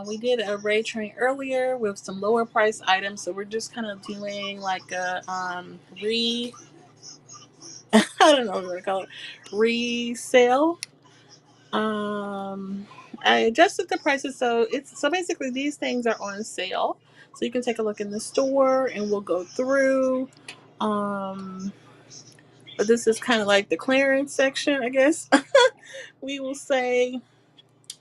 We did a raid train earlier with some lower price items, so we're just kind of doing like a I don't know what to call it, resale. Um, I adjusted the prices, so basically these things are on sale, so you can take a look in the store and we'll go through. Um, but this is kind of like the clearance section, I guess. We will say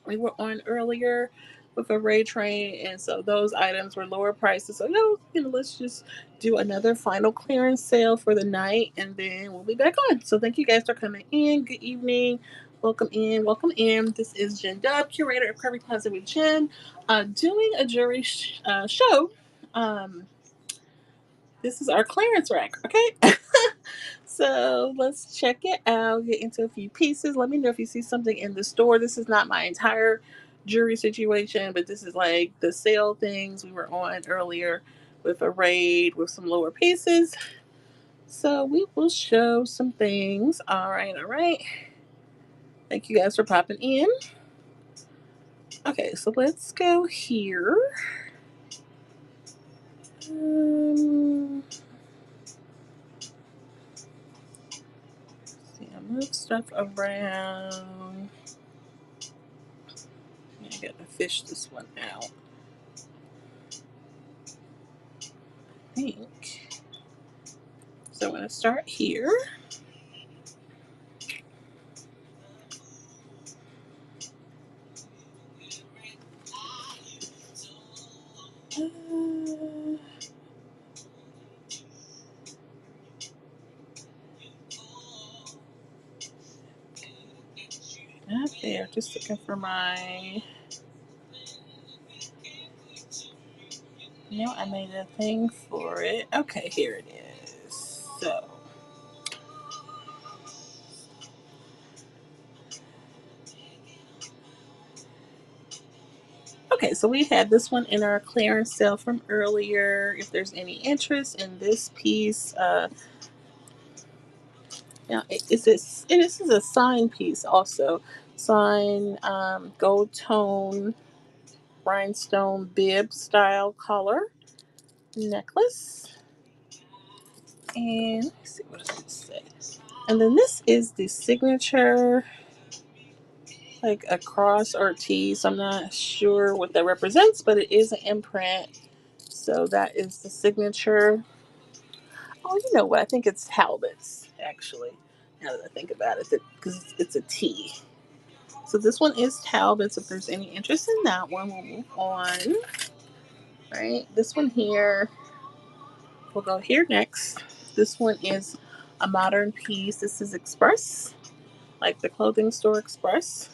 we were on earlier with a Ray train, and so those items were lower prices. So let's just do another final clearance sale for the night, and then we'll be back on. So thank you guys for coming in. Good evening. Welcome in. Welcome in. This is Jen Dub, curator of Curvy Closet with Jen, doing a jewelry show. Um, this is our clearance rack, okay? So let's check it out, get into a few pieces. Let me know if you see something in the store. This is not my entire jewelry situation, but this is like the sale things we were on earlier with a raid with some lower pieces. So we will show some things. All right, all right. Thank you guys for popping in. Okay, so let's go here. See, I move stuff around. I gotta fish this one out. I think. So I'm gonna start here. Not there. Just looking for my. I made a thing for it. Okay, here it is. So. Okay, so we had this one in our clearance sale from earlier. If there's any interest in this piece, now this is a sign piece also. Sign, gold tone, rhinestone bib style collar necklace. And let's see, what does it say? And then this is the signature, like a cross or a T. So I'm not sure what that represents, but it is an imprint. So that is the signature. Oh, you know what? I think it's Talbot's, actually. Now that I think about it, because it's a T. So this one is Talbot's. If there's any interest in that one, we'll move on. Right? This one here, we'll go here next. This one is a modern piece. This is Express, like the clothing store Express.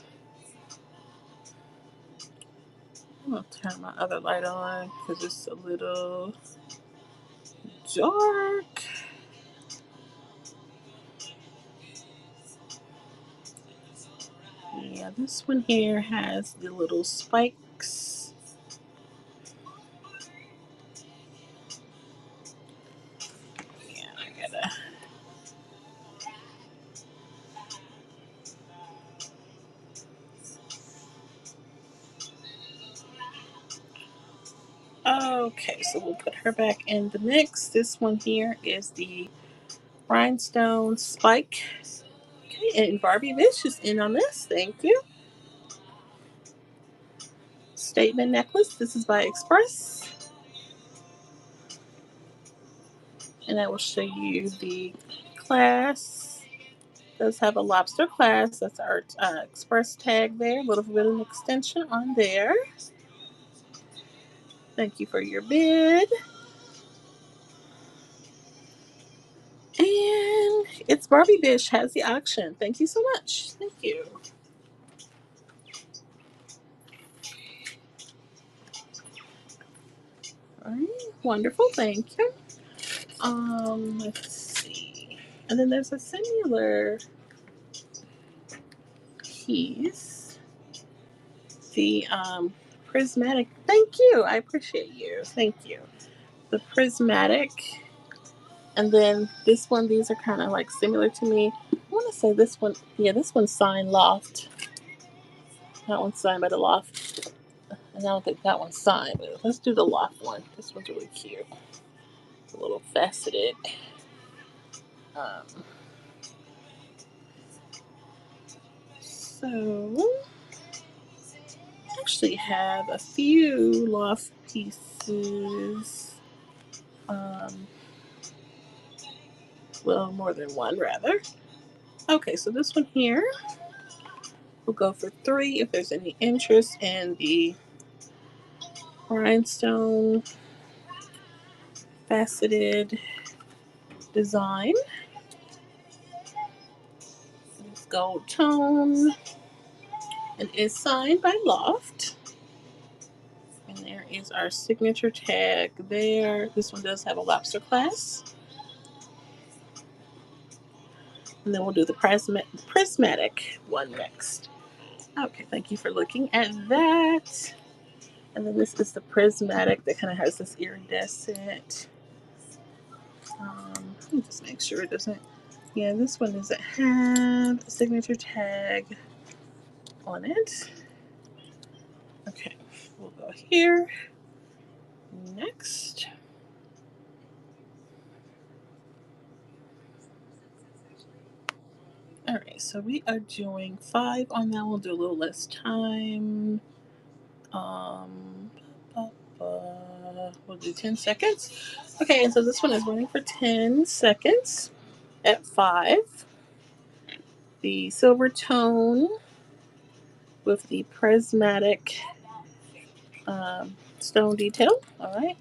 I'm going to turn my other light on because it's a little dark. Yeah, this one here has the little spikes. Yeah, I gotta. Okay, so we'll put her back in the mix. This one here is the rhinestone spike. Okay, and Barbie Vish is in on this. Thank you. Statement necklace. This is by Express. And I will show you the class. It does have a lobster class. That's our Express tag there. A little bit of an extension on there. Thank you for your bid. And it's Barbie Bish has the auction. Thank you so much. Thank you. All right, wonderful. Thank you. Let's see. And then there's a similar piece. The prismatic. Thank you. I appreciate you. Thank you. The prismatic. And then this one, these are kind of like similar to me. I want to say this one, yeah, this one's signed Loft. That one's signed by the Loft. And I don't think that one's signed, but let's do the loft one. This one's really cute. It's a little faceted. Um, so I actually have a few loft pieces. Well, more than one rather. Okay, so this one here will go for 3 if there's any interest in the rhinestone faceted design. This gold tone. It is signed by Loft. And there is our signature tag there. This one does have a lobster clasp. And then we'll do the prismatic one next. Okay, thank you for looking at that. And then this is the prismatic that kind of has this iridescent. Let me just make sure it doesn't. Yeah, this one doesn't have a signature tag on it. Okay, we'll go here. Next. Alright, so we are doing 5 on that. We'll do a little less time. Um, we'll do 10 seconds. Okay, and so this one is running for 10 seconds at 5. The silver tone with the prismatic stone detail. All right,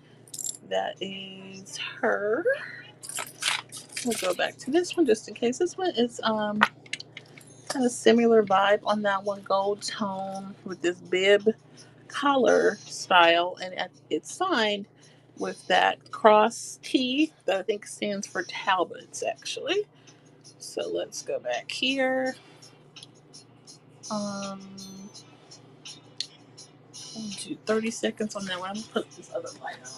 that is her. We'll go back to this one just in case. This one is kind of similar vibe on that one, gold tone with this bib collar style, and it's signed with that cross T that I think stands for Talbots actually. So let's go back here. We'll do 30 seconds on that one. I'm gonna put this other light on.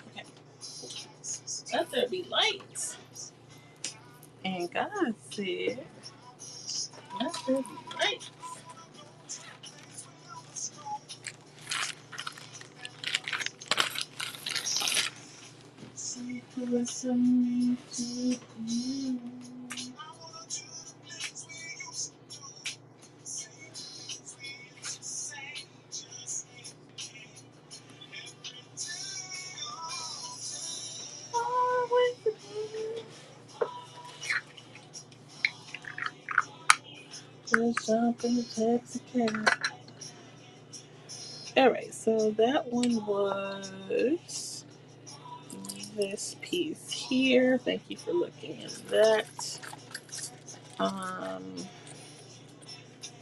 Okay. Let there be lights. And God said, let there be lights. Listen to you. Just jump in the taxi cab. Alright, so that one was this piece here. Thank you for looking at that.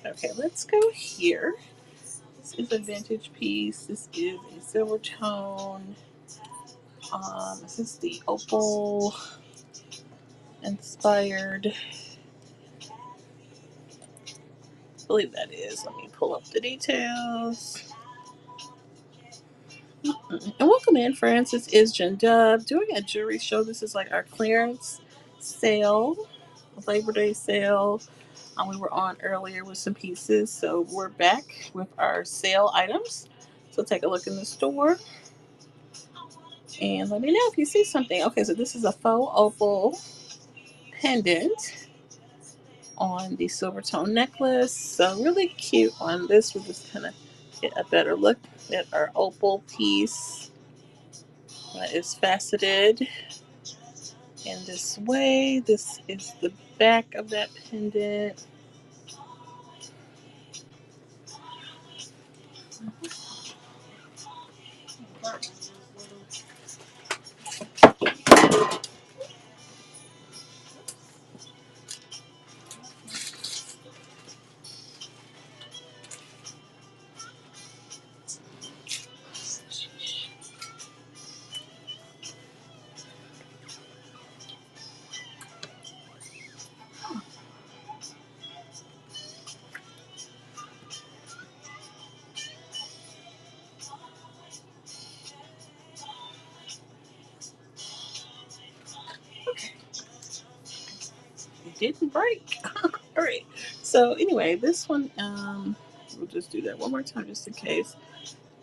Okay, let's go here. This is a vintage piece. This is a silver tone. This is the opal inspired. I believe that is. Let me pull up the details. And welcome in, friends. This is Jen Dub doing a jewelry show. This is like our clearance sale, Labor Day sale. We were on earlier with some pieces, so we're back with our sale items. So take a look in the store and let me know if you see something. Okay, so this is a faux opal pendant on the silver tone necklace. So really cute on this. We'll just kind of get a better look at our opal piece that is faceted in this way. This is the back of that pendant. didn't break. All right. So anyway, this one, we'll just do that one more time just in case.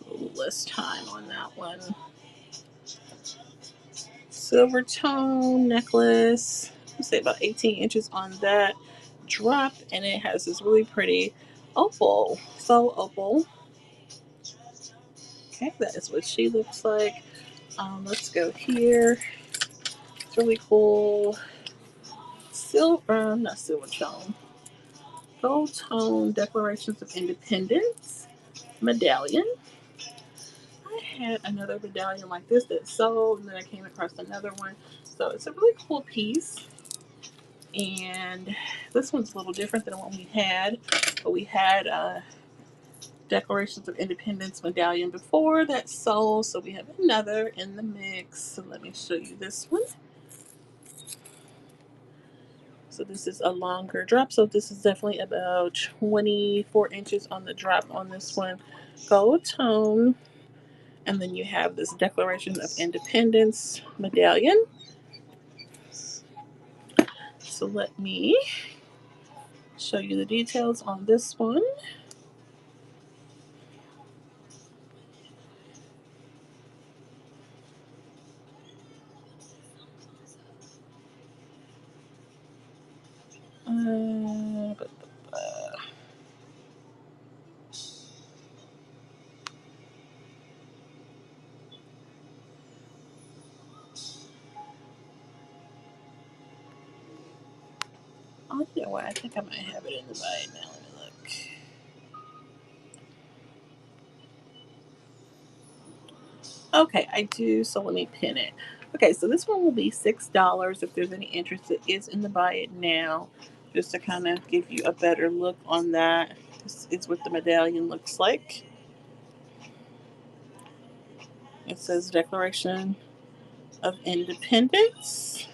A little less time on that one. Silver tone necklace. Let's say about 18 inches on that drop, and it has this really pretty opal. So opal. Okay, that is what she looks like. Let's go here. It's really cool. Silver, not silver tone. Gold tone Declarations of Independence medallion. I had another medallion like this that sold, and then I came across another one. So it's a really cool piece. And this one's a little different than the one we had. But we had a Declarations of Independence medallion before that sold. So we have another in the mix. So let me show you this one. So this is a longer drop. So this is definitely about 24 inches on the drop on this one. Gold tone. And then you have this Declaration of Independence medallion. So let me show you the details on this one. Uh, Oh, you know what? I think I might have it in the bite now. Let me look. Okay, I do. So let me pin it. Okay, so this one will be $6 if there's any interest. It is in the buy it now, just to kind of give you a better look on that. This is what the medallion looks like. It says Declaration of Independence.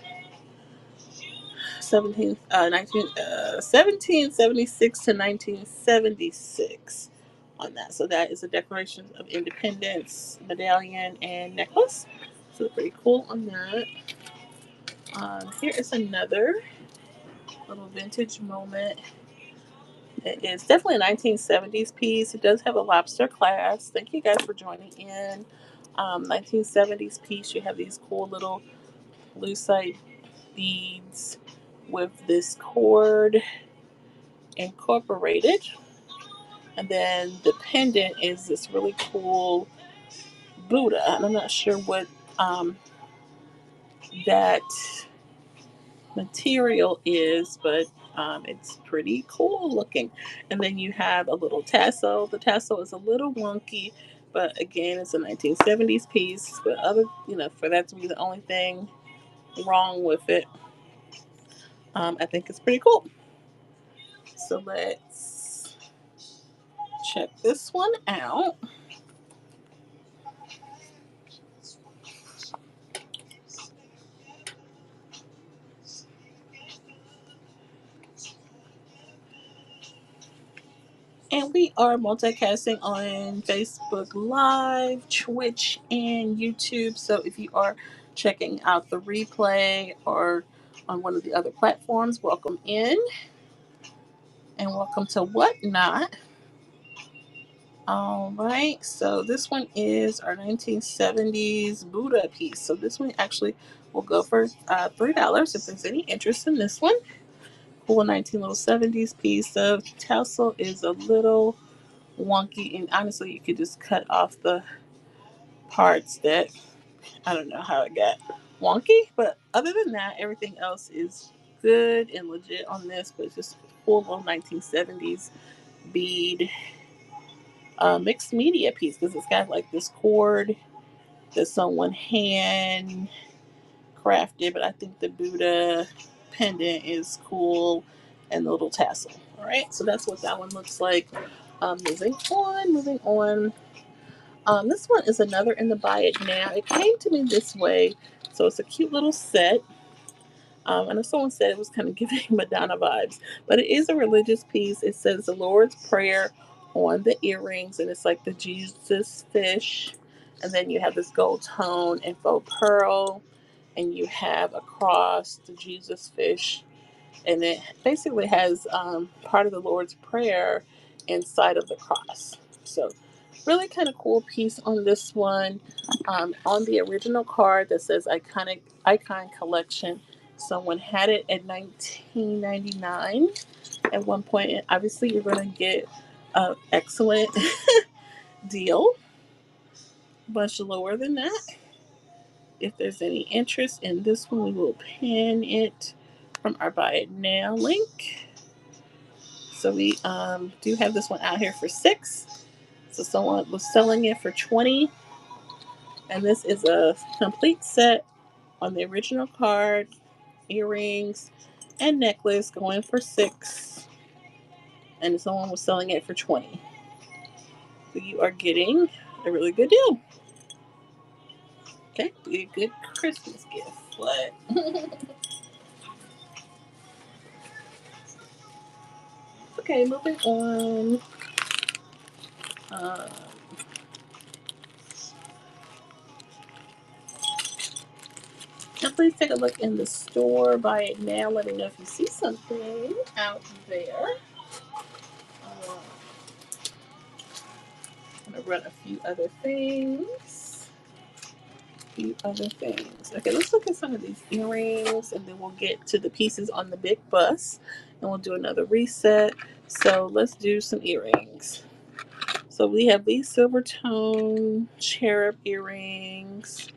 1776 to 1976 on that. So that is a Declaration of Independence medallion and necklace. So pretty cool on that. Here is another little vintage moment. It is definitely a 1970s piece. It does have a lobster clasp. Thank you guys for joining in. 1970s piece. You have these cool little lucite beads with this cord incorporated. And then the pendant is this really cool Buddha. And I'm not sure what that material is, but it's pretty cool looking. And then you have a little tassel. The tassel is a little wonky, but again, it's a 1970s piece. But for that to be the only thing wrong with it, I think it's pretty cool. So let's check this one out. And we are multicasting on Facebook Live, Twitch, and YouTube. So if you are checking out the replay or on one of the other platforms, welcome in and welcome to Whatnot. All right, so this one is our 1970s Buddha piece. So this one actually will go for $3 if there's any interest in this one. Cool 1970s piece. The tassel is a little wonky, and honestly, you could just cut off the parts that I don't know how it got wonky. But other than that, everything else is good and legit on this. But it's just full on 1970s bead mixed media piece because it's got like this cord that someone hand crafted. But I think the Buddha pendant is cool and the little tassel. All right, so that's what that one looks like. Moving on. This one is another in the buy it now. It came to me this way, so it's a cute little set. I know someone said it was kind of giving Madonna vibes, but it is a religious piece. It says the Lord's Prayer on the earrings, and it's like the Jesus fish, and then you have this gold tone and faux pearl, and you have across the Jesus fish and it basically has part of the Lord's Prayer inside of the cross. So really kind of cool piece on this one. On the original card that says iconic icon collection, someone had it at 1999 at one point, and obviously you're going to get an excellent deal, much lower than that. If there's any interest in this one, we will pin it from our buy it now link. So we do have this one out here for 6. So someone was selling it for 20, and this is a complete set on the original card, earrings and necklace going for 6, and someone was selling it for 20. So you are getting a really good deal. Okay, be a good Christmas gift. What? Okay, moving on. Um, Now please take a look in the store. Buy it now. Let me know if you see something out there. I'm gonna run a few other things. Okay, let's look at some of these earrings, and then we'll get to the pieces on the big bus, and we'll do another reset. So let's do some earrings. So we have these silver tone cherub earrings.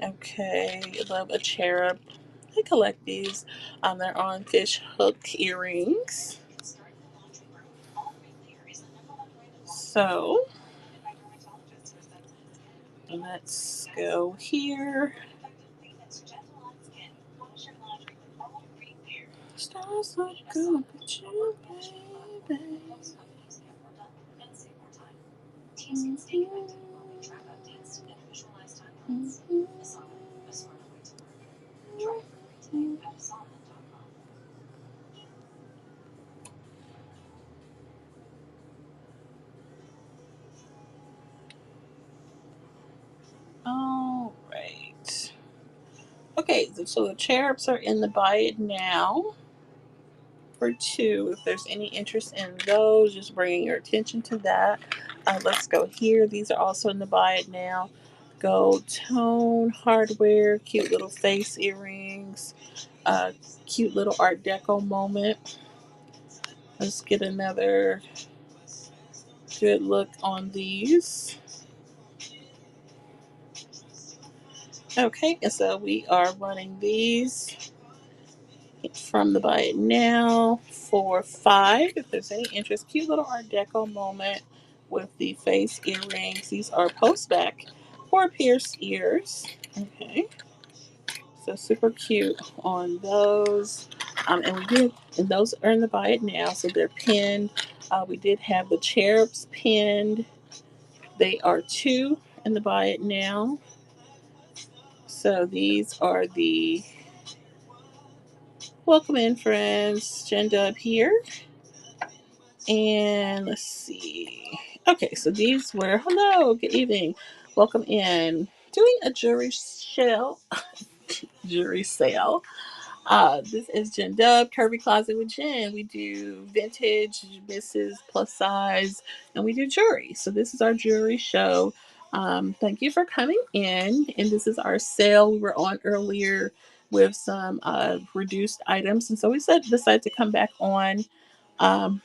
Okay, I love a cherub. I collect these. They're on fish hook earrings. So let's go here. Stars look good with you, baby. All right. Okay, so the cherubs are in the buy it now for 2. If there's any interest in those, just bringing your attention to that. Let's go here. These are also in the buy it now. Gold tone hardware, cute little face earrings, cute little Art Deco moment. Let's get another good look on these. Okay, and so we are running these from the buy it now for 5. If there's any interest, cute little Art Deco moment with the face earrings. These are post back or pierced ears. Okay, so super cute on those. And those are in the buy it now, so they're pinned. We did have the cherubs pinned. They are 2 in the buy it now. So these are the welcome in friends, Jen up here. And let's see. Okay, so these were hello, good evening. Welcome in. Doing a jewelry sale. This is Jen Dub, Curvy Closet with Jen. We do vintage, misses, plus size, and we do jewelry. So this is our jewelry show. Thank you for coming in. And this is our sale we were on earlier with some reduced items. And so we decided to come back on um,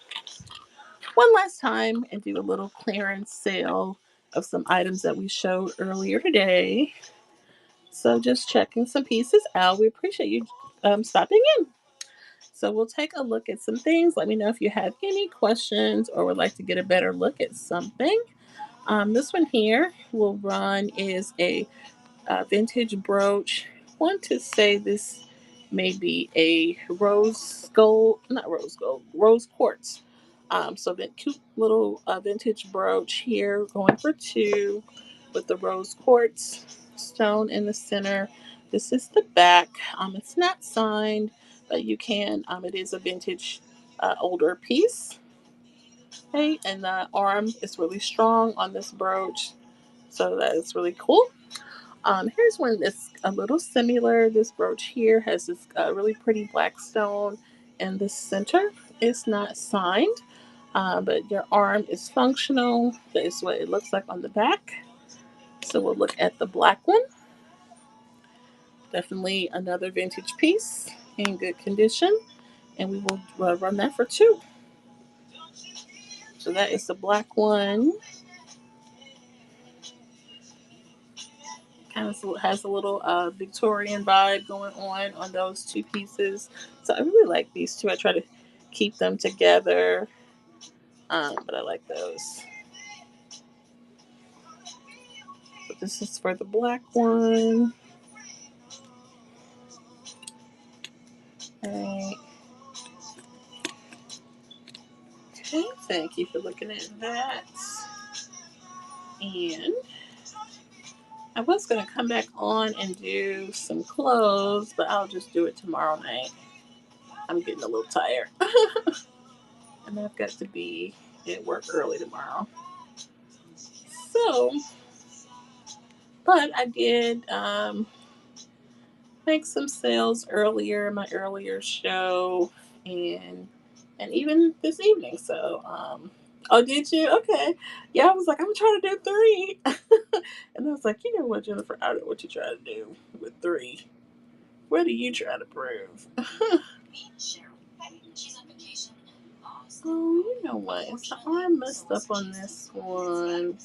one last time and do a little clearance sale of some items that we showed earlier today. So just checking some pieces out. We appreciate you stopping in. So we'll take a look at some things. Let me know if you have any questions or would like to get a better look at something. This one here will run is a vintage brooch. Want to say this may be a rose quartz. So that cute little vintage brooch here, going for 2, with the rose quartz stone in the center. This is the back. It's not signed, but you can. It is a vintage, older piece. Okay, and the arm is really strong on this brooch, so that is really cool. Here's one that's a little similar. This brooch here has this really pretty black stone and the center is not signed, but your arm is functional. That is what it looks like on the back. So we'll look at the black one. Definitely another vintage piece in good condition, and we will run that for two. So that is the black one. Kind of has a little Victorian vibe going on those two pieces. So I really like these two. I try to keep them together, but I like those. So this is for the black one. All right. Okay, thank you for looking at that. And I was going to come back on and do some clothes, but I'll just do it tomorrow night. I'm getting a little tired. And I've got to be at work early tomorrow. So, but I did make some sales earlier, my earlier show, and even this evening. So, oh, did you? Okay. Yeah, I was like, I'm trying to do three. And I was like, you know what, Jennifer, I don't know what you try to do with three. What are you trying to prove? Oh, you know what? Is the arm messed up on this one?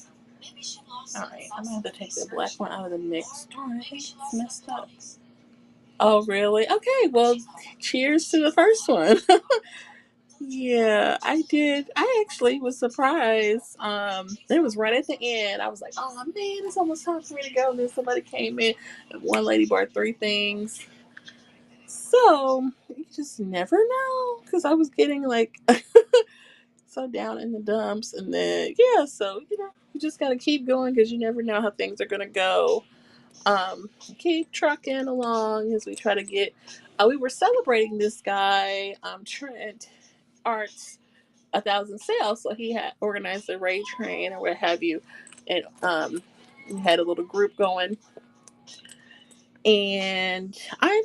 Alright, I'm gonna have to take the black one out of the mix. Darn, I think it's messed up. Oh, really? Okay, well, cheers to the first one. Yeah, I did. I actually was surprised. It was right at the end. I was like, oh man, it's almost time for me to go. And then somebody came in, and one lady bought three things. So, you just never know. Because I was getting like so down in the dumps. And then, yeah, so, you just got to keep going because you never know how things are going to go. Keep trucking along as we try to get. We were celebrating this guy, Trent Arts, 1,000 sales. So he had organized a raid train or what have you. And we had a little group going. And I'm,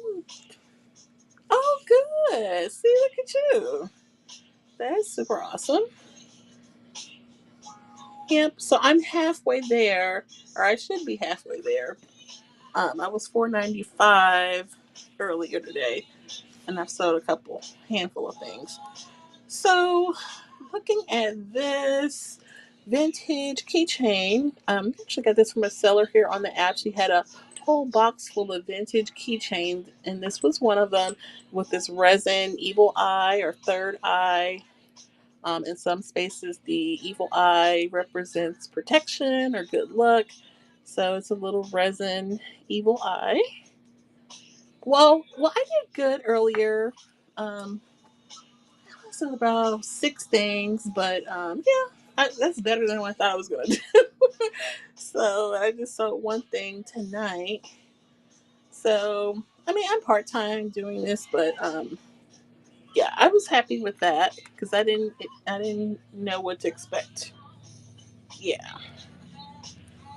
oh, good. See, look at you. That's super awesome. Yep. So I'm halfway there, or I should be halfway there. I was $4.95 earlier today, and I've sold handful of things. So, looking at this vintage keychain, actually got this from a seller here on the app. She had a whole box full of vintage keychains, and this was one of them with this resin evil eye or third eye. In some spaces, the evil eye represents protection or good luck. So it's a little resin evil eye. Well, I did good earlier. I said about six things, but yeah, that's better than what I thought I was gonna do. So I just sold one thing tonight. So I mean, I'm part time doing this, but yeah, I was happy with that because I didn't know what to expect. Yeah.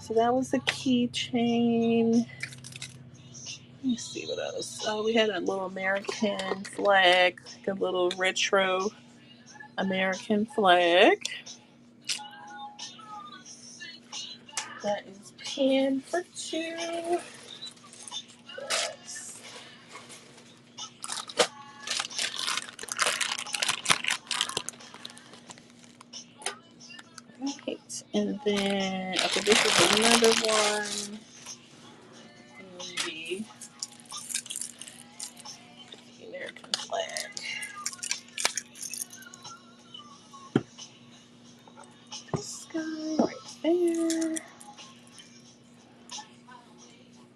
So that was the keychain. Let me see what else. Oh, we had a little American flag, like a little retro American flag. That is pan for two. Yes. Right. And then, okay, this is another one. The American flag. This guy right there.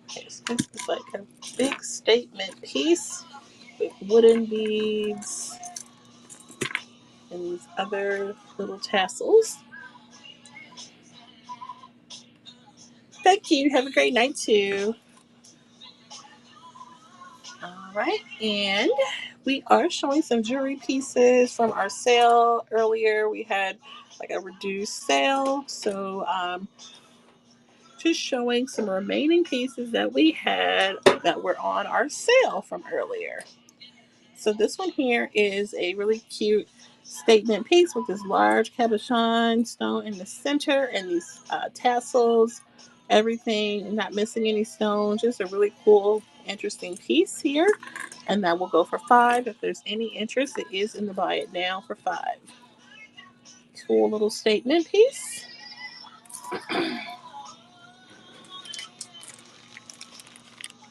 Okay, so this is like a big statement piece with wooden beads and these other little tassels. Thank you. Have a great night too. All right, and we are showing some jewelry pieces from our sale earlier. We had like a reduced sale, so just showing some remaining pieces that we had that were on our sale from earlier. So this one here is a really cute statement piece with this large cabochon stone in the center and these tassels, everything, not missing any stones. Just a really cool, interesting piece here. And that will go for 5. If there's any interest, it is in the buy it now for 5. Cool little statement piece.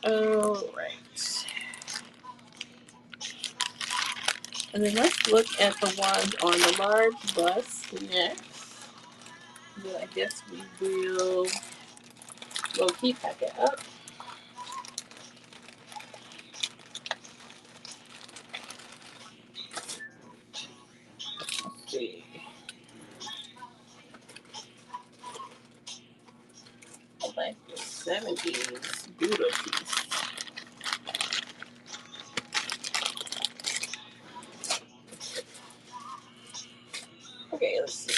All right. And then let's look at the ones on the large bust next. Then I guess we will low key pack it up. Let's see. Like the 70s Buddha piece. Okay, let's see.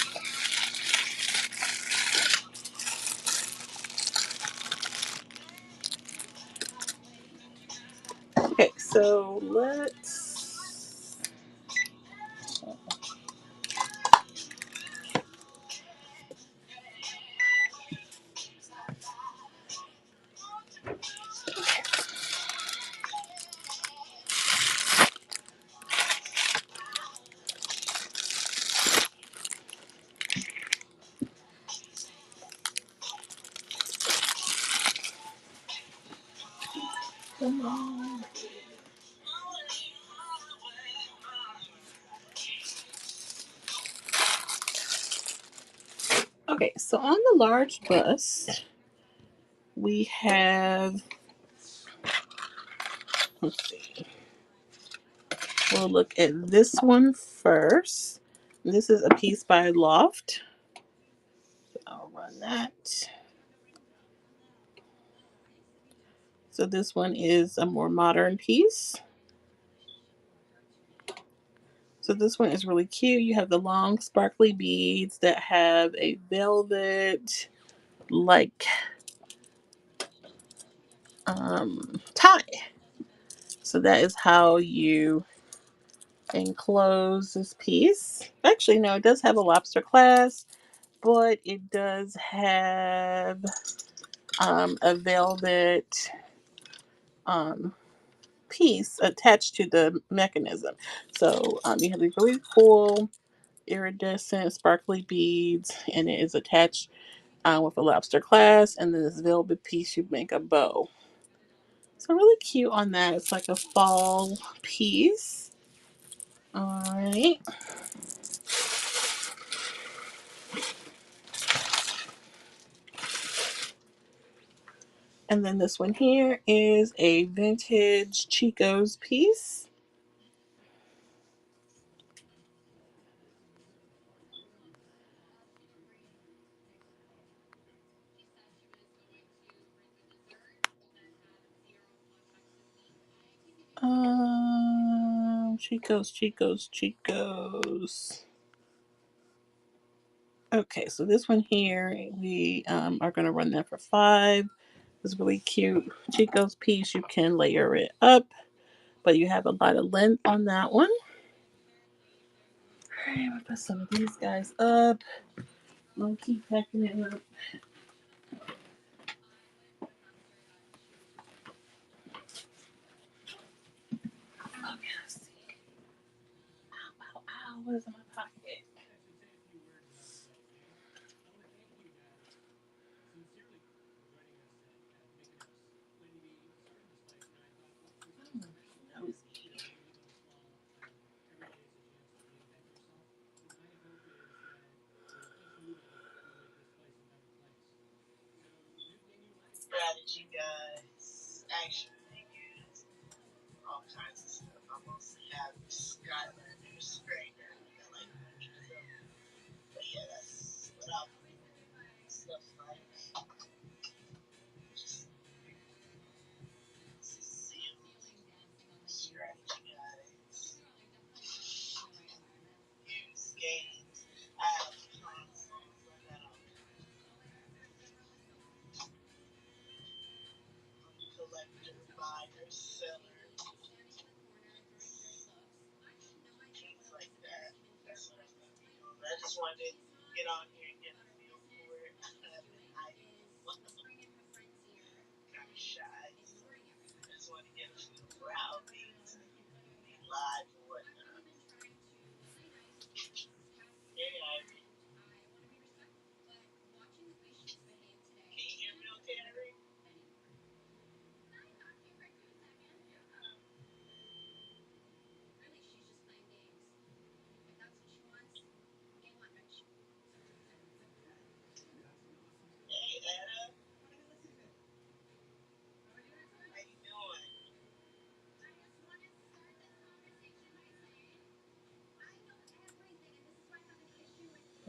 Okay, so let's. Come on. Okay, so on the large bust, we have. Let's see. We'll look at this one first. This is a piece by Loft. I'll run that. So this one is a more modern piece. So this one is really cute. You have the long sparkly beads that have a velvet like tie. So that is how you enclose this piece. Actually, no, it does have a lobster clasp, but it does have a velvet um, piece attached to the mechanism. So you have these really cool iridescent sparkly beads, and it is attached with a lobster clasp, and then this velvet piece you make a bow. So really cute on that. It's like a fall piece. All right. And then this one here is a vintage Chico's piece. Chico's. Okay, so this one here, we are going to run that for 5. It's really cute. Chico's piece, you can layer it up, but you have a lot of length on that one. All right, I'm going to put some of these guys up. I'll keep packing it up. Okay, let's see. Ow, what is in my pocket? Strategy guys. Actually use all kinds of stuff. I mostly have Skylar and Strainer. Like, but yeah, that's what I'll do. Stuff like just see strategy guys. Use games. I have consoles. I got collector, buyer, seller.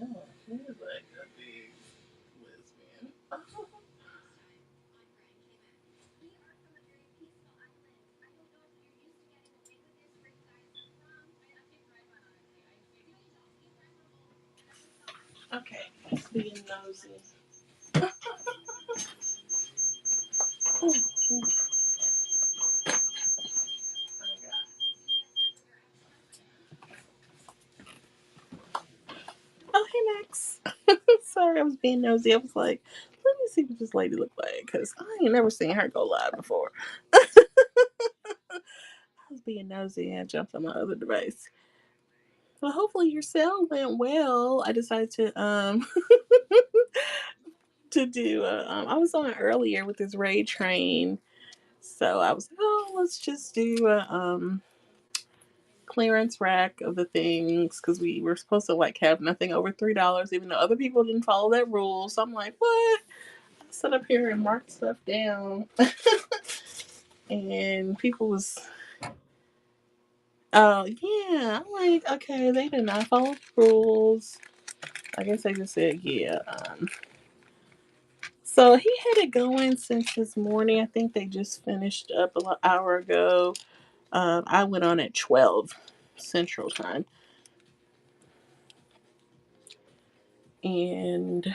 Oh, she's like a big lesbian. Okay, being nosy. Oh, oh, hey, Max. Sorry, I was being nosy. I was like, let me see what this lady look like, because I ain't never seen her go live before. I was being nosy and jumped on my other device. Well, hopefully your sale went well. I decided to to do. I was on earlier with this raid train, so I was like, oh, let's just do a clearance rack of the things because we were supposed to like have nothing over $3, even though other people didn't follow that rule. So I'm like, what? I sit up here and mark stuff down, and people was, oh yeah, I'm like, okay, they did not follow the rules. I guess they just said, yeah. So he had it going since this morning. I think they just finished up an hour ago. I went on at 12 Central Time. And yeah,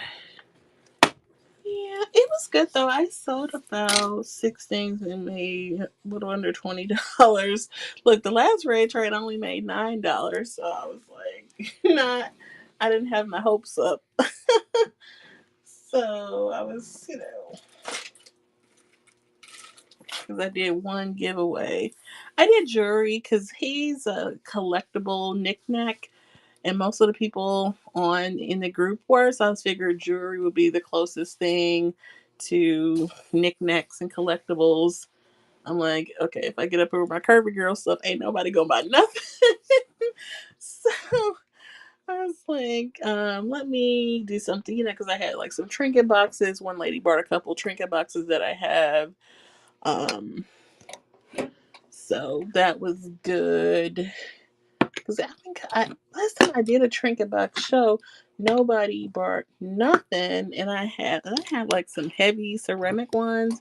it was good though. I sold about 6 things and made a little under $20. Look, the last raid trade only made $9. So I was like, not, I didn't have my hopes up. So I was, because I did one giveaway. I did jewelry because he's a collectible knickknack, and most of the people on in the group were. So I was figured jewelry would be the closest thing to knickknacks and collectibles. I'm like, okay, if I get up over my Curvy girl stuff, ain't nobody gonna buy nothing. So I was like, let me do something, because I had like some trinket boxes. One lady bought a couple trinket boxes that I have. Um, so that was good. Because I think last time I did a trinket box show, nobody bought nothing, and I had like some heavy ceramic ones.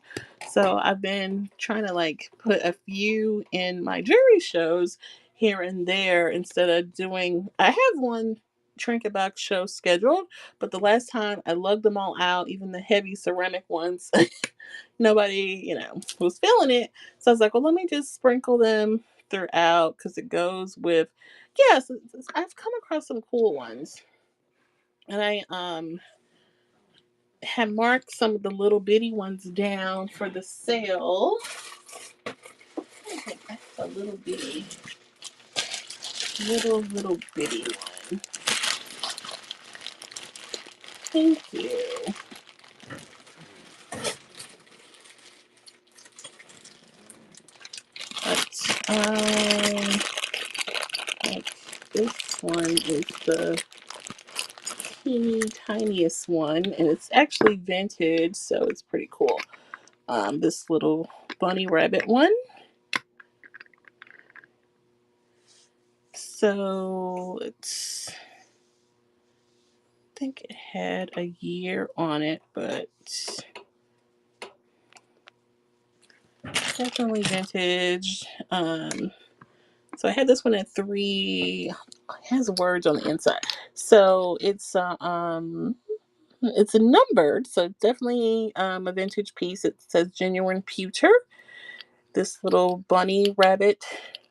So I've been trying to like put a few in my jewelry shows here and there instead of doing. I have one trinket box show scheduled, but the last time I lugged them all out, even the heavy ceramic ones. Nobody, was feeling it. So I was like, well, let me just sprinkle them throughout because it goes with, yes, I've come across some cool ones. And I had marked some of the little bitty ones down for the sale. I think that's a little bitty one. Thank you. But like this one is the teeny tiniest one, and it's actually vintage, so it's pretty cool. This little bunny rabbit one. So I think it had a year on it, but definitely vintage. So I had this one at 3. It has words on the inside. So it's a numbered, so definitely a vintage piece. It says genuine pewter. This little bunny rabbit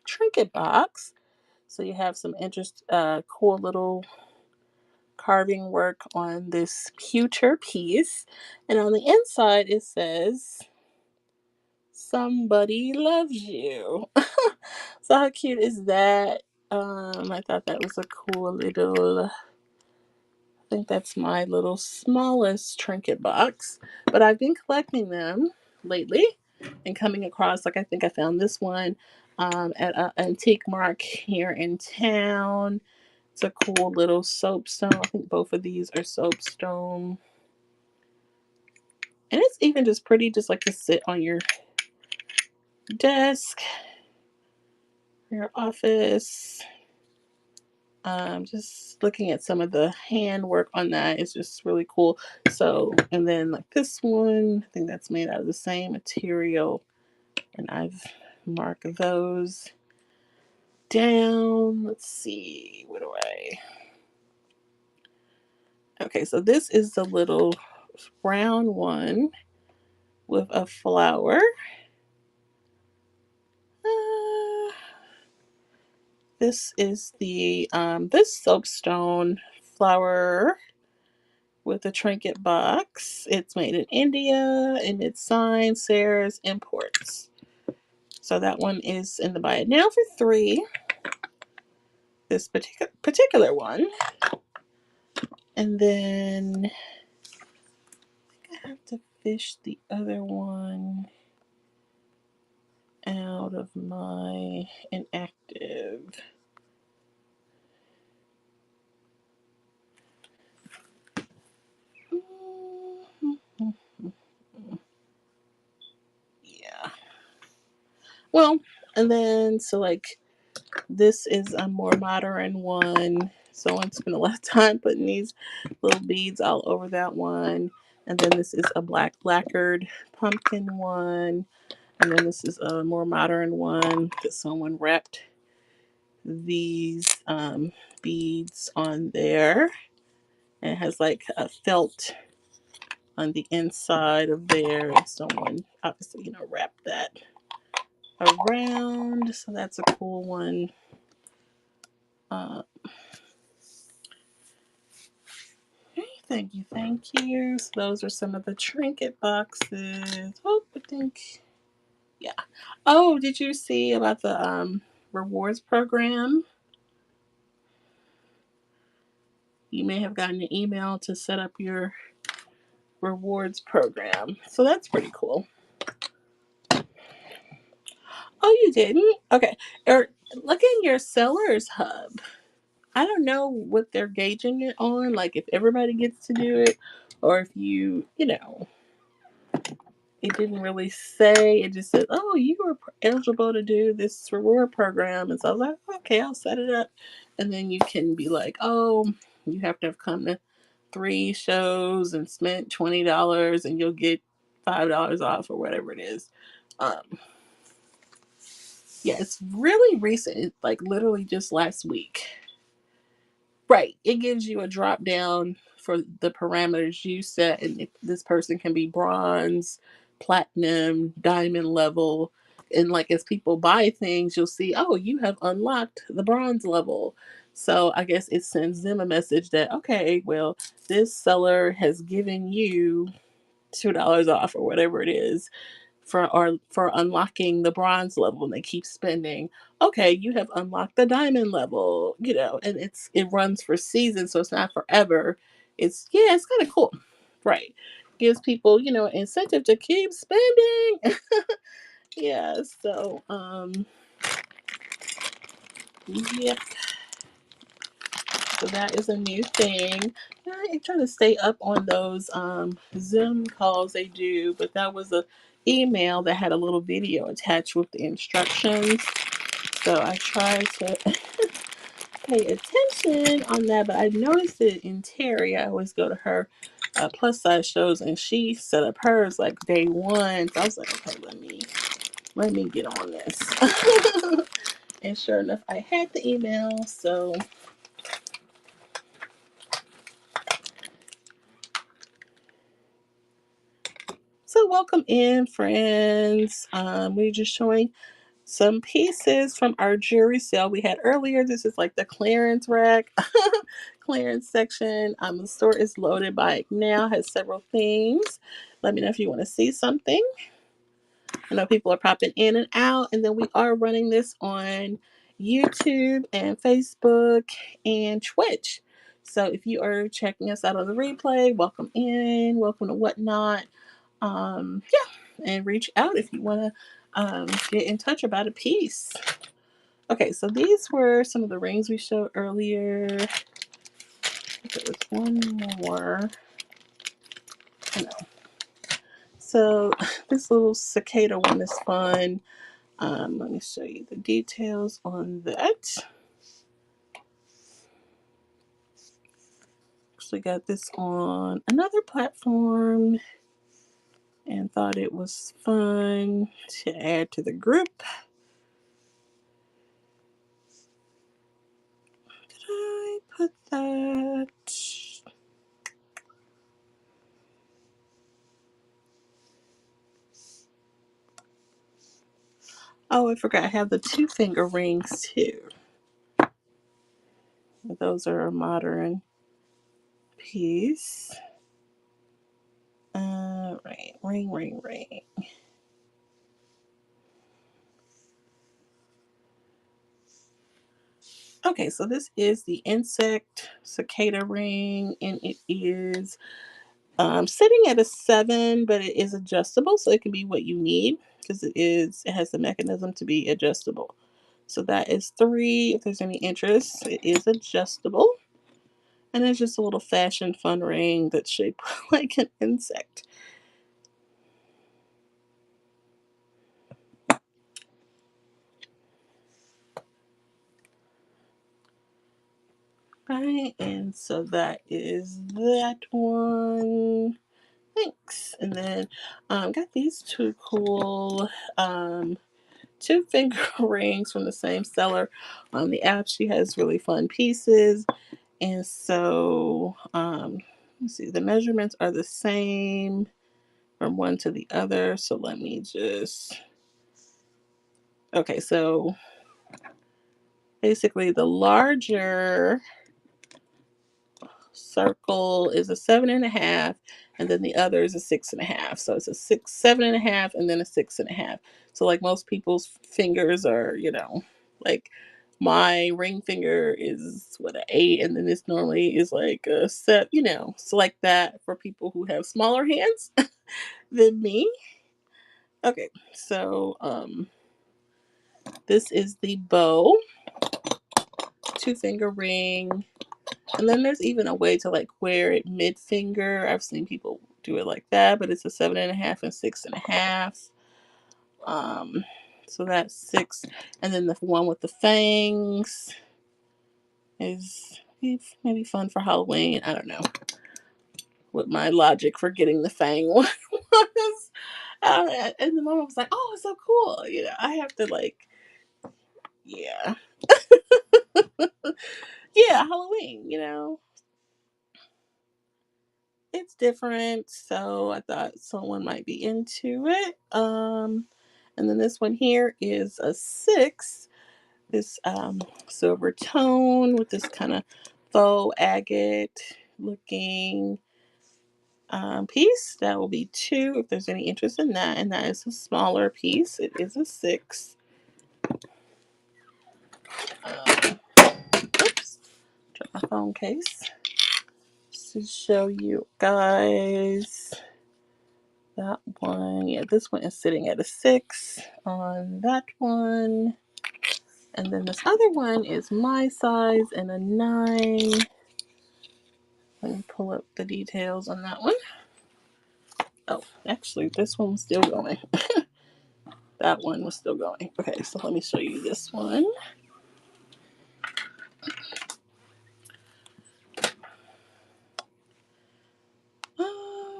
trinket box. So you have some cool little carving work on this pewter piece. And on the inside, it says, "Somebody loves you." So how cute is that? I thought that was a cool little, I think that's my little smallest trinket box. But I've been collecting them lately and coming across, like I think I found this one at an antique mark here in town. It's a cool little soapstone. I think both of these are soapstone. And it's even just pretty, just like to sit on your desk, your office. Just looking at some of the handwork on that is just really cool. So, and then like this one, I think that's made out of the same material. And I've marked those down. Let's see, what do I? Okay, so this is the little brown one with a flower. This is the this soapstone flower with a trinket box. It's made in India and it's signed Sarah's Imports. So that one is in the buy it now for $3. This particular one. And then I think I have to fish the other one out of my inactive. Yeah. Well, and then so like this is a more modern one. So I spent a lot of time putting these little beads all over that one. And then this is a black lacquered pumpkin one. And then this is a more modern one that someone wrapped these beads on there. And it has like a felt on the inside of there. And someone obviously, wrapped that around. So that's a cool one. Thank you, thank you. So those are some of the trinket boxes. Oh, I think, yeah. Oh, did you see about the rewards program? You may have gotten an email to set up your rewards program. So that's pretty cool. Oh, you didn't? Okay. Or look in your sellers hub. I don't know what they're gauging it on, like if everybody gets to do it or if it didn't really say. It just said, "Oh, you were eligible to do this reward program." And so I was like, "Okay, I'll set it up." And then you can be like, "Oh, you have to have come to 3 shows and spent $20 and you'll get $5 off," or whatever it is. Um, yeah, it's really recent. It's like literally just last week. Right. It gives you a drop down for the parameters you set, and if this person can be bronze, platinum, diamond level. And like as people buy things, you'll see, oh, you have unlocked the bronze level. So I guess it sends them a message that, okay, well, this seller has given you $2 off or whatever it is for unlocking the bronze level, and they keep spending. Okay, you have unlocked the diamond level, and it runs for seasons, so it's not forever. It's kind of cool, right? Gives people incentive to keep spending. Yeah, so yep. So that is a new thing. I try to stay up on those Zoom calls they do, but that was a email that had a little video attached with the instructions. So I try to pay attention on that, but I noticed it in Terry. I always go to her plus size shows, and she set up hers like day one. So I was like, okay, let me get on this. And sure enough, I had the email. So welcome in, friends. We're just showing some pieces from our jewelry sale we had earlier. This is like the clearance rack. clearance section. The store is loaded by now, has several things. Let me know if you want to see something. I know people are popping in and out, and then we are running this on YouTube and Facebook and Twitch. So if you are checking us out on the replay, welcome in, welcome to Whatnot. Yeah, and reach out if you want to get in touch about a piece. Okay, so these were some of the rings we showed earlier. There was one more. I know. So this little cicada one is fun. Let me show you the details on that. Actually got this on another platform and thought it was fun to add to the group. Did I put that? Oh, I forgot I have the 2-finger rings too. Those are a modern piece. Right, ring. Okay, so this is the insect cicada ring, and it is sitting at a 7, but it is adjustable, so it can be what you need because it has the mechanism to be adjustable. So that is 3. If there's any interest, it is adjustable, and it's just a little fashion fun ring that's shaped like an insect. Right, and so that is that one. Thanks. And then got these 2 cool 2-finger rings from the same seller on the app. She has really fun pieces. And so let's see, the measurements are the same from one to the other. So let me just, okay, so basically the larger circle is a 7.5, and then the other is a 6.5. So it's a 7.5, and then a 6.5. So like most people's fingers are, like my ring finger is what, an 8, and then this normally is like a 7. So like that for people who have smaller hands than me. Okay, so this is the bow 2-finger ring. And then there's even a way to like wear it mid finger. I've seen people do it like that, but it's a 7.5 and 6.5. So that's 6. And then the one with the fangs is maybe fun for Halloween. I don't know what my logic for getting the fang one was. And the mom was like, "Oh, it's so cool." I have to like, yeah, yeah, Halloween. It's different, so I thought someone might be into it. And then this one here is a 6. This silver tone with this kind of faux agate looking piece. That will be 2 if there's any interest in that, and that is a smaller piece. It is a 6. Oops, dropped my phone case. To show you guys that one. Yeah, this one is sitting at a 6 on that one. And then this other one is my size and a 9. Let me pull up the details on that one. Oh, actually, this one was still going. That one was still going. Okay, so let me show you this one.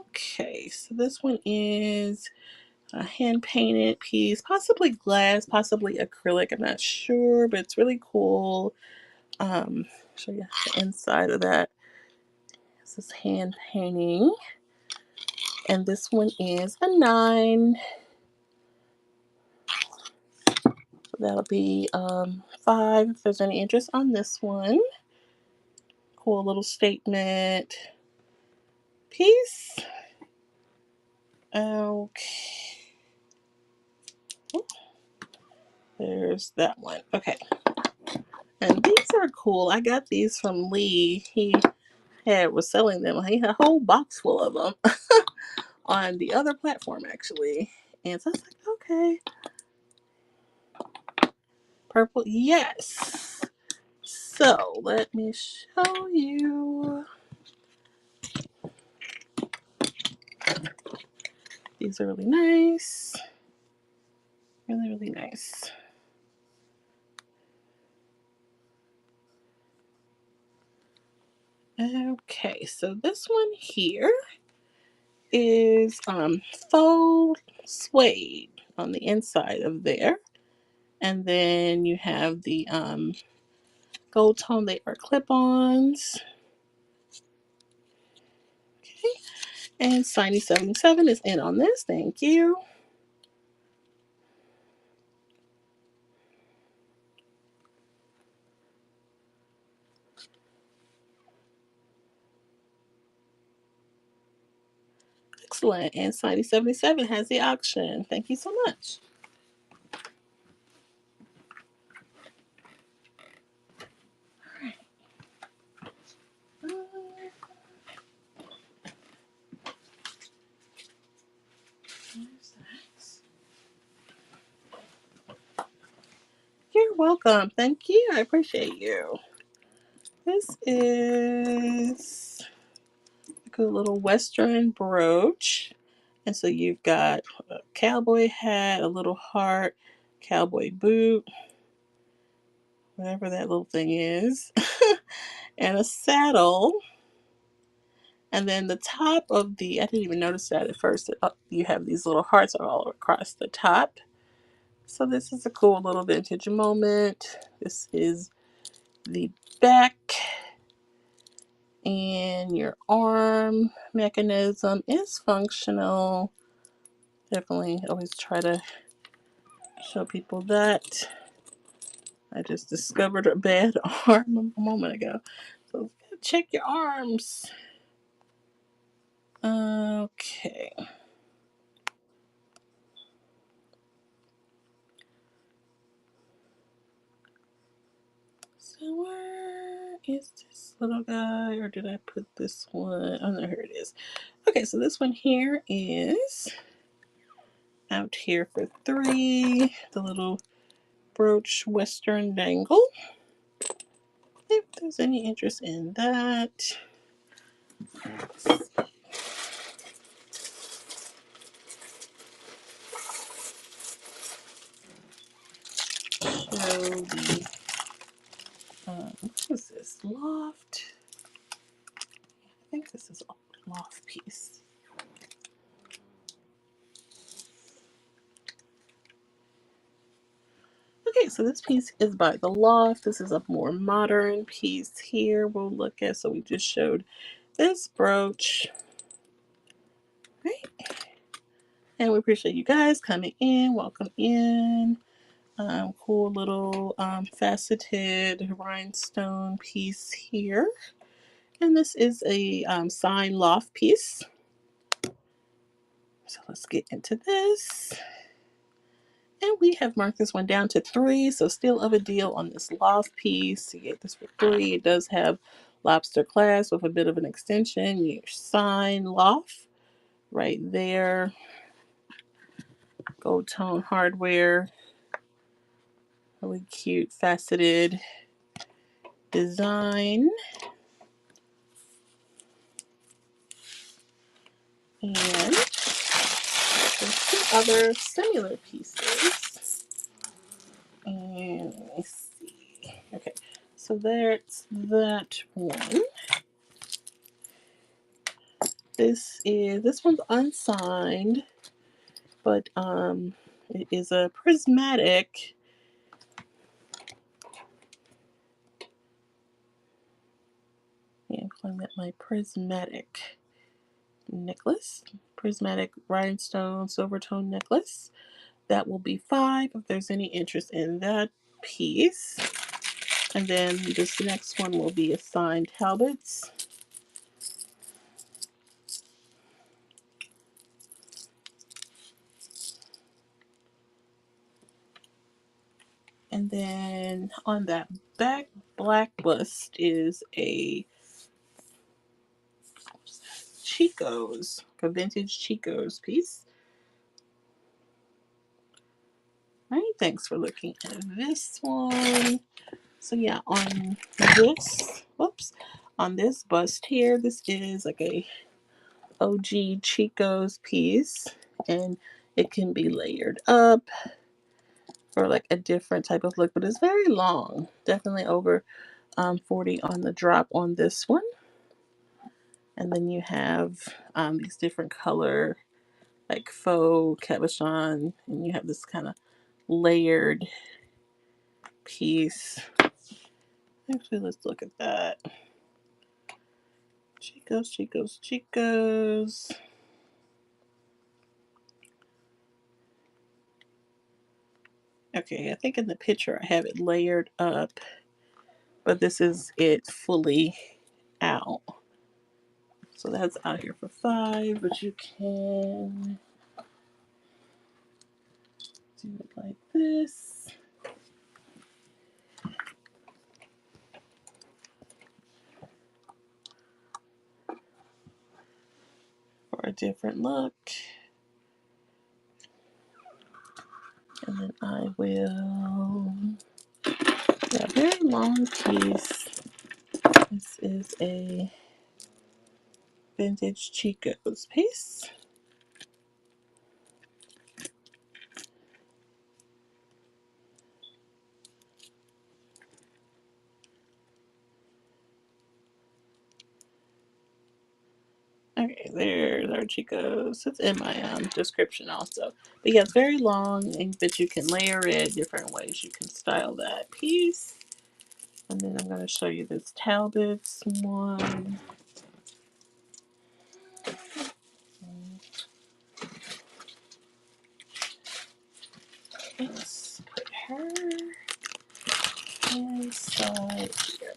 Okay, so this one is a hand painted piece, possibly glass, possibly acrylic. I'm not sure, but it's really cool. Show you the inside of that. This is hand painting, and this one is a 9. So that'll be 5 if there's any interest on this one. Cool little statement piece. Okay. There's that one. Okay. And these are cool. I got these from Lee. He was selling them. He had a whole box full of them on the other platform, actually. And so I was like, okay. Purple, yes. So let me show you. These are really nice. Really, really nice. Okay, so this one here is faux suede on the inside of there. And then you have the gold tone. They are clip-ons. Okay. And Shiny77 is in on this. Thank you. Excellent. And Shiny77 has the auction. Thank you so much. You're welcome. Thank you. I appreciate you. This is like a little Western brooch. And so you've got a cowboy hat, a little heart, cowboy boot, whatever that little thing is, and a saddle. And then the top of I didn't even notice that at first, you have these little hearts all across the top. So this is a cool little vintage moment. This is the back, and your arm mechanism is functional. Definitely always try to show people that. I just discovered a bad arm a moment ago. So check your arms. Okay. So where is this little guy? Or did I put this one? Oh no, here it is. Okay, so this one here is out here for $3. The little brooch Western dangle. If there's any interest in that. Show the what is this? Loft. I think this is a loft piece. Okay, so this piece is by The Loft. This is a more modern piece here we'll look at. So we just showed this brooch. Right. And we appreciate you guys coming in. Welcome in. Cool little faceted rhinestone piece here. And this is a sign loft piece. So let's get into this. And we have marked this one down to $3, so still of a deal on this loft piece. You get this for $3. It does have lobster clasp with a bit of an extension. Your sign loft right there. Gold tone hardware. Really cute faceted design. And there's 2 other similar pieces. And let me see. Okay, so that's that one. This one's unsigned, but it is a prismatic. Yeah, I'm calling that my prismatic necklace. Prismatic rhinestone silver tone necklace. That will be $5 if there's any interest in that piece. And then this next one will be assigned Talbots. And then on that back black bust is a Chico's, a vintage Chico's piece. All right, thanks for looking at this one. So yeah, on this, whoops, on this bust here, this is like a OG Chico's piece, and it can be layered up for like a different type of look, but it's very long, definitely over 40 on the drop on this one. And then you have these different color like faux cabochon, and you have this kind of layered piece. Actually, let's look at that. Chico's, Chico's, Chico's. Okay, I think in the picture I have it layered up, but this is it fully out. So that's out here for $5, but you can do it like this. For a different look. And then I will, yeah, very long piece. This is a vintage Chico's piece. Okay, there's our Chico's. It's in my description also. But yeah, it's very long, but you can layer it different ways. You can style that piece. And then I'm going to show you this Talbot's one. Let's put her inside here.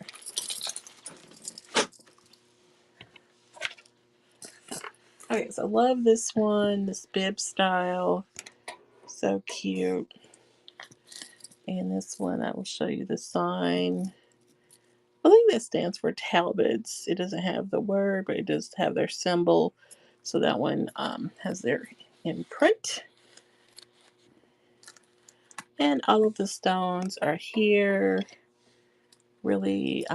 Okay, so I love this one, this bib style. So cute. And this one, I will show you the sign. I think that stands for Talbots. It doesn't have the word, but it does have their symbol. So that one has their imprint. And all of the stones are here. Really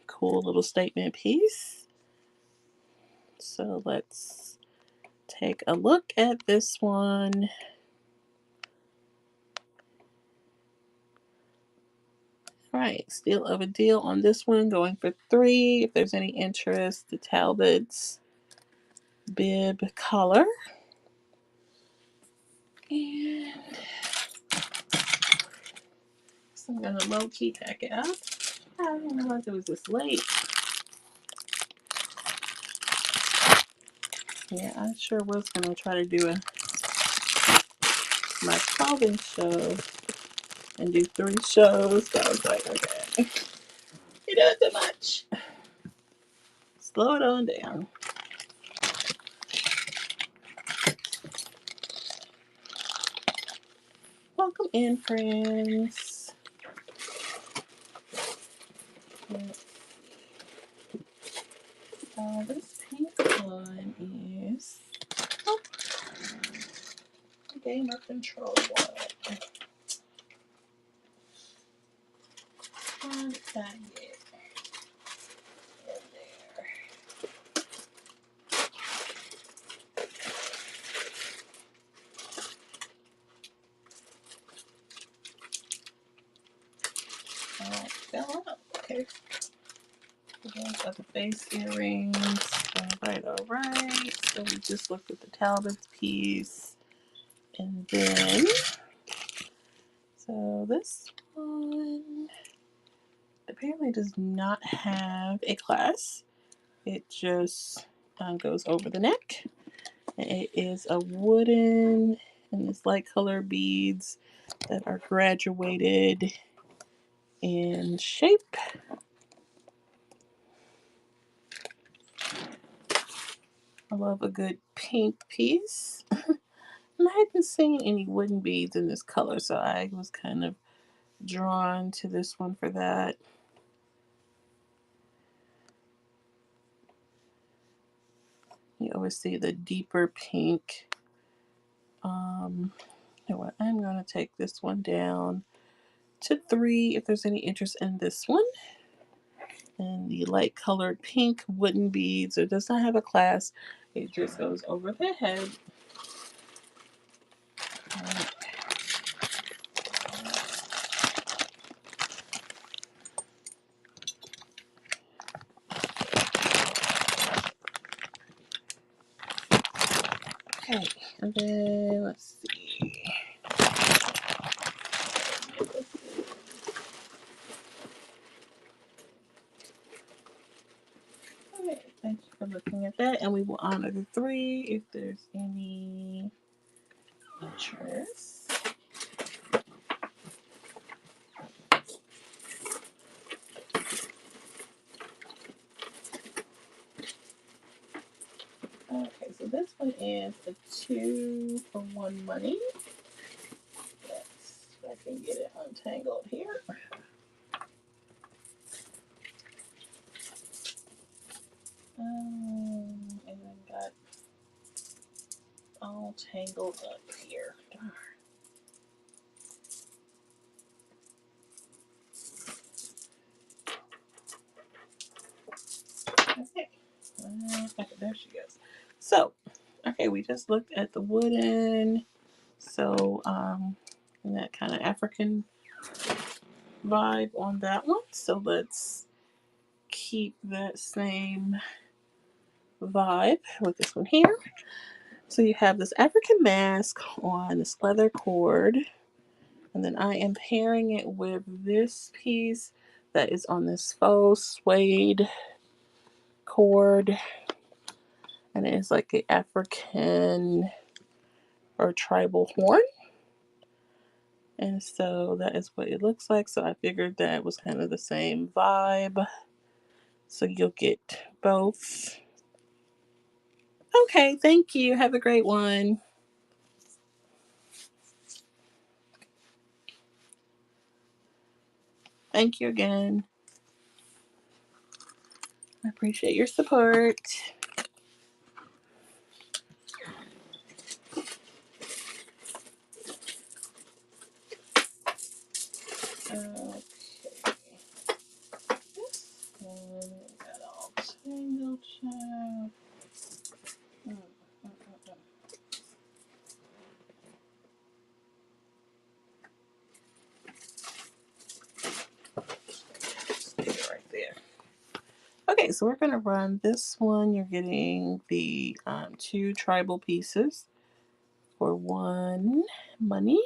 cool little statement piece. So let's take a look at this one. All right, still of a deal on this one, going for $3. If there's any interest, the Talbot's bib color. And so I'm gonna low key pack it up. I didn't realize it was this late. Yeah, I sure was gonna try to do my Calvin show and do 3 shows, but I was like, okay, you're doing too much. Slow it on down. Welcome in, friends. This pink one is gamer control one. How did that get in there? Oh, it fell out. Okay. Those are the face earrings. All right. So we just looked at the Talbot's piece. And then, so this one apparently does not have a clasp. It just goes over the neck. And it is a wooden and this light color beads that are graduated in shape. I love a good pink piece. And I hadn't seen any wooden beads in this color, so I was kind of drawn to this one for that. You always see the deeper pink. You know what? I'm going to take this one down to 3 if there's any interest in this one. And the light colored pink wooden beads, it does not have a clasp, it just goes over the head. Okay, and then let's see. Okay, thank you for looking at that, and we will honor the 3 if there's any interest. Okay, so this one is a 2 for 1 money. Let's see if I can get it untangled here. And then got all tangled up here. Darn. Okay. Okay, there she goes. So, okay, we just looked at the wooden. So, and that kind of African vibe on that one. So let's keep that same vibe with this one here. So you have this African mask on this leather cord, and then I am pairing it with this piece that is on this faux suede cord, and it is like an African or tribal horn. And so that is what it looks like. So I figured that was kind of the same vibe. So you'll get both. Okay, thank you. Have a great one. Thank you again. I appreciate your support. Okay. This one got all tangled up. Stay right there. Okay, so we're going to run this one. You're getting the 2 tribal pieces for 1 money.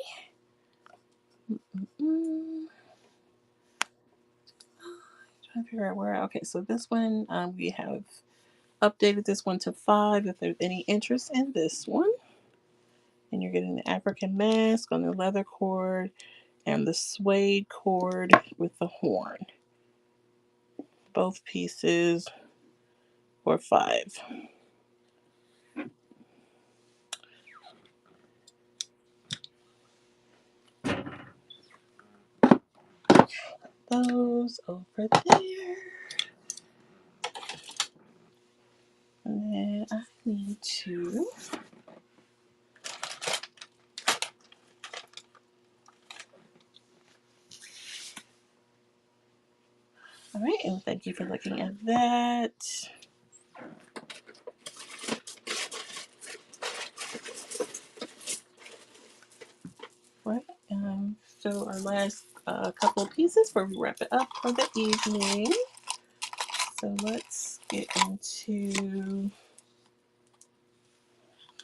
Trying to figure out where. Okay, so this one we have updated this one to 5 if there's any interest in this one. And you're getting the African mask on the leather cord and the suede cord with the horn. Both pieces for 5. Those over there. And then I need to. All right, and thank you for looking at that. Right, so our last couple pieces before we wrap it up for the evening. So let's get into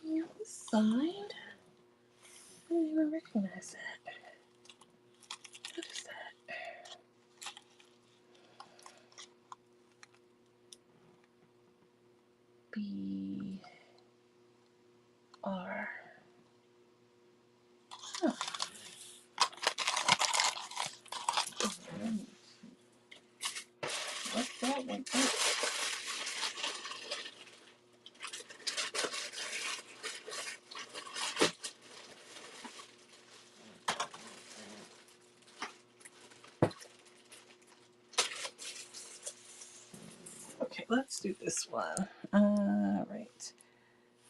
this side. I didn't even recognize that. What is that? B R. Huh. let's do this one. All right.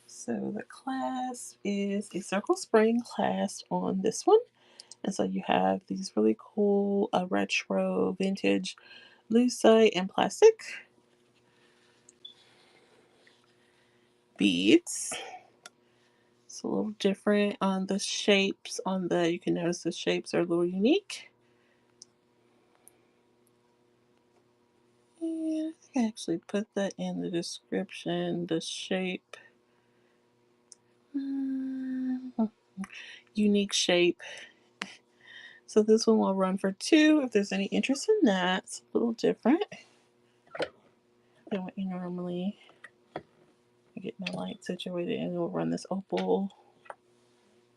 So the clasp is a circle spring clasp on this one. And so you have these really cool retro vintage lucite and plastic beads. It's a little different on the shapes. You can notice the shapes are a little unique. And I think I actually put that in the description. The shape, unique shape. So this one will run for $2 if there's any interest in that. It's a little different than what you normally get my light situated, and we'll run this opal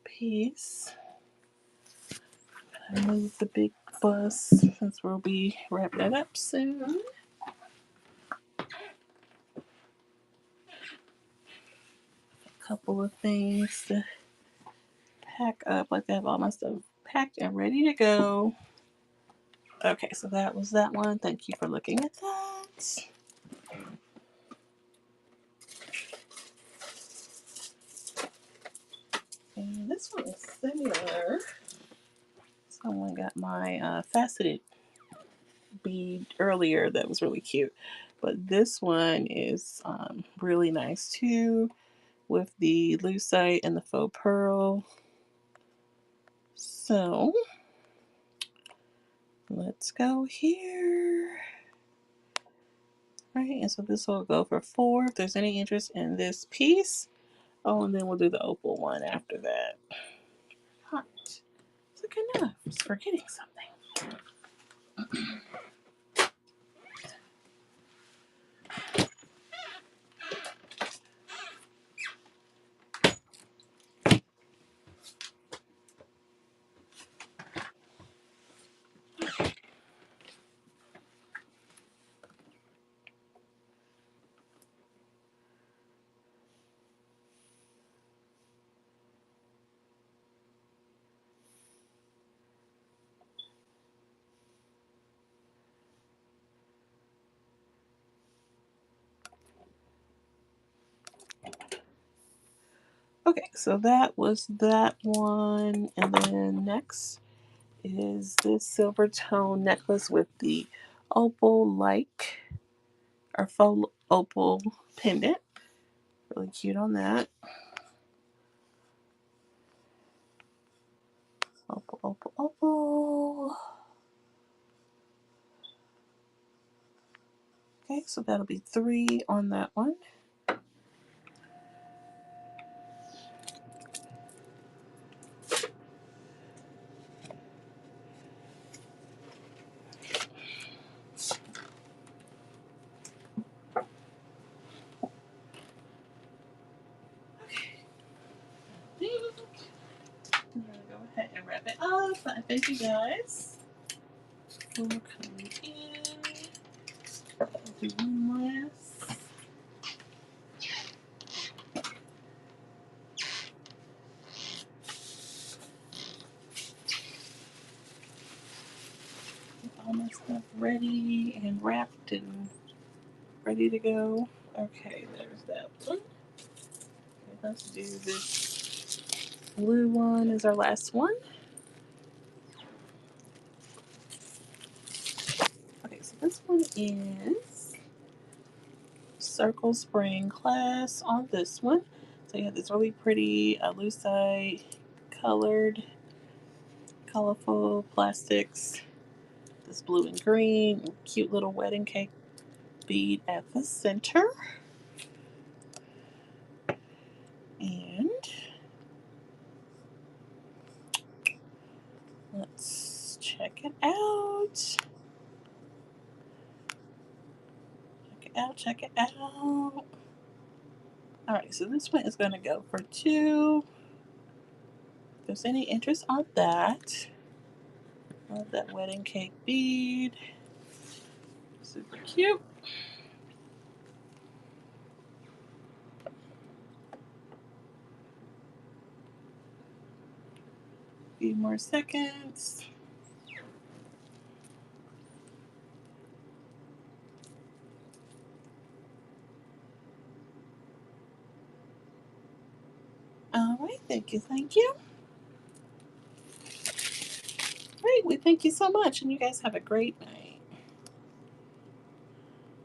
piece. I move the big bus since we'll be wrapping that up soon. A couple of things to pack up, like I have all my stuff packed and ready to go. Okay, so that was that one. Thank you for looking at that. And this one is similar. Someone got my faceted bead earlier that was really cute. But this one is really nice too, with the lucite and the faux pearl. So let's go here. Right, and so this will go for $4 if there's any interest in this piece. Oh, and then we'll do the opal one after that. Hot. Look enough. I was forgetting something. Okay, so that was that one, and then next is this silver tone necklace with the opal or faux opal pendant. Really cute on that. Opal, opal, opal. Okay, so that'll be $3 on that one. I'm gonna go ahead and wrap it up. I thank you guys for coming in. I'll do one last. Get all my stuff ready and wrapped and ready to go. Okay, there's that one. Okay, let's do this blue one as our last one. Okay, so this one is circle spring class on this one. So you have this really pretty lucite colored, colorful plastics. This blue and green, cute little wedding cake bead at the center. And let's check it out. Check it out, check it out. Alright, so this one is going to go for $2. If there's any interest on that. Love that wedding cake bead. Super cute. Few more seconds. All right, thank you, thank you. Great, we thank you so much, and you guys have a great night.